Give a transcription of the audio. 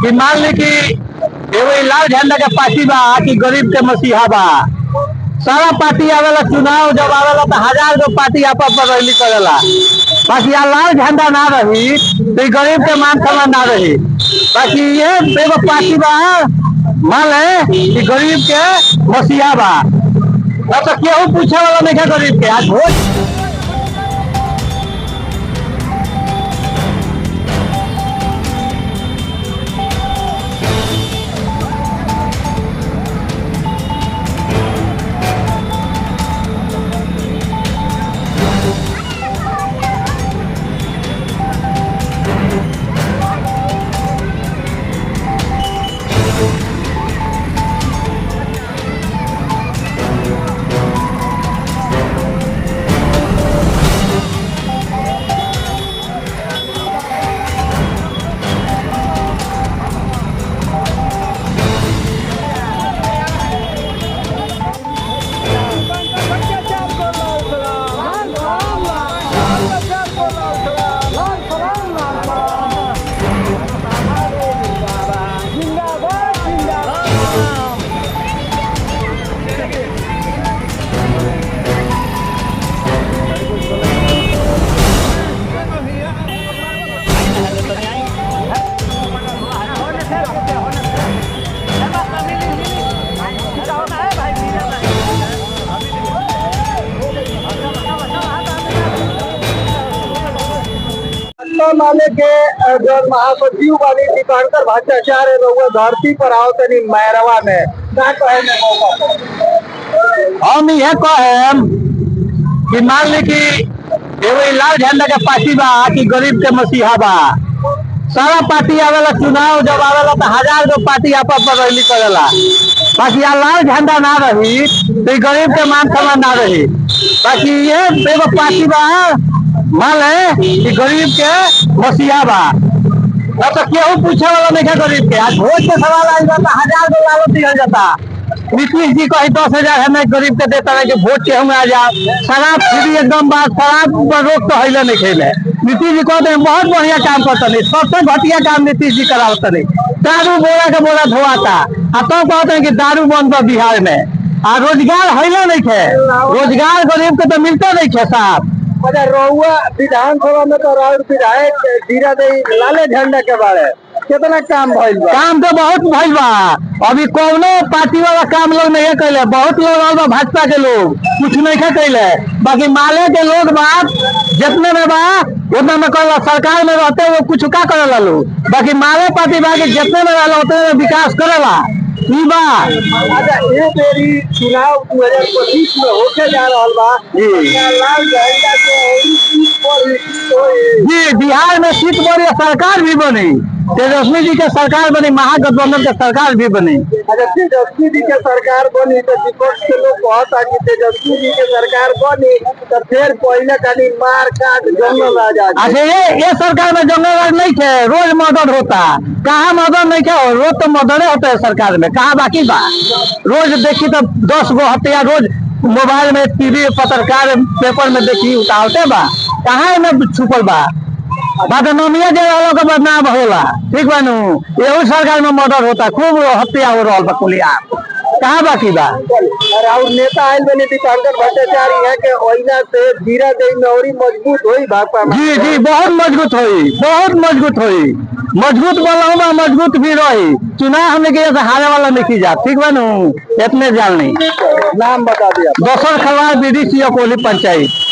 कि मान ली कि एगो लाल झंडा के पार्टी बा कि गरीब के मसीहा बा। सारा पार्टी आवेला, चुनाव जब आवेला तो 1000 गो पार्टी आपस में रैली करेला। बाकी यहाँ लाल झंडा ना रही तो गरीब के मान सम्मान ना रही। बाकी ये एगो पार्टी बा, मान ले कि गरीब के मसीहा बा, तो केहू पूछे वाला नहीं है गरीब के। आज वोट माने के जो महासचिव वाली दीपांकर भट्टाचार्य रहुए धरती पर आओ तनी मैरवा में का कहे ने मौका हम ये कहे कि मान ली कि एगो लाल झंडा के पार्टी बा कि गरीब के मसीहा बा। सारा पार्टी आवेला, चुनाव जब आवेला तो 1000 गो पार्टी आपस में रैली करेला। बाकी यहाँ लाल झंडा ना रही तो गरीब के मान सम्मान ना रही। बाकी ये एगो पार्टी बा, मान ले कि गरीब के मसीहा बा, तो केहू पूछे वाला नहीं है गरीब के। आज वोट के सवाल आई बा तो 1000 गो लालच दिया जाता। नीतीश जी कही 10,000 है गरीब के देता है कि वोट के हम आ जाओ। शराब फ्री एकदम बात, शराब पर रोक तो हिले नहीं खेले। नीतीश जी कहते हैं बहुत बढ़िया काम करता नहीं, सबसे घटिया काम नीतीश जी करावता नहीं। दारू बोरा के बोरा धोआता, तो कहते हैं कि दारू बंद बा बिहार में। आ रोजगार हिले नहीं है, रोजगार गरीब के तो मिलते नहीं है साहब। अच्छा, रहुआ विधानसभा में तो राहुल विधायक जीरा दे लाले झंडा के बारे कितना काम भइल बा? काम तो बहुत भइल बा। अभी कौनो पार्टी वाला काम लोग नहीं कैले, बहुत लोग भाजपा के लोग कुछ नहीं कैले। बाकी माले के लोग बात जितने में बा उतना में कर सरकार में रहते वो कुछ का करेला लोग। बाकी माले पार्टी बाकी जितने में रहला उतने में विकास करेला। अच्छा, ये मेरी चुनाव 2025 में होके जा रहा बा लाल झंडा जी, बिहार में सीट बनी, सरकार भी बनी, तेजस्वी जी के सरकार बनी, महागठबंधन के सरकार भी बनी। अच्छा, तेजस्वी जी के सरकार बनी तो विपक्ष के लोग कहता कि तेजस्वी जी के सरकार बनी तो फिर पहले कहीं मार काट जंगल आ जाए। अच्छा, ये सरकार में जंगल राज नहीं थे, रोज मर्डर होता। कहाँ मर्डर नहीं थे, रोज तो मर्डर होता है सरकार में, कहाँ बाकी बा। रोज देखी तो 10 गो हत्या रोज मोबाइल में, टीवी, पत्रकार, पेपर में देखी उतारते बा। कहाँ में छुपल बा, बदनामिया जे वालों का बदनाम होला। ठीक बा नु, यही सरकार में मर्डर होता, खूब हत्या हो रहा बा। कुलिया कहाँ बाकी बा। और नेता आयल बने दीपांकर भट्टाचार्य है के ओइना से जीरा दे में और मजबूत होई भाजपा में। जी जी, बहुत मजबूत होई, बहुत मजबूत होई। मजबूत वाला मजबूत भी रही। चुनाव हमने के हारे वाला नहीं की जा। ठीक बा नु, इतने जान नहीं। नाम बता दिया। दोसर खलवार BDC कोहली पंचायत।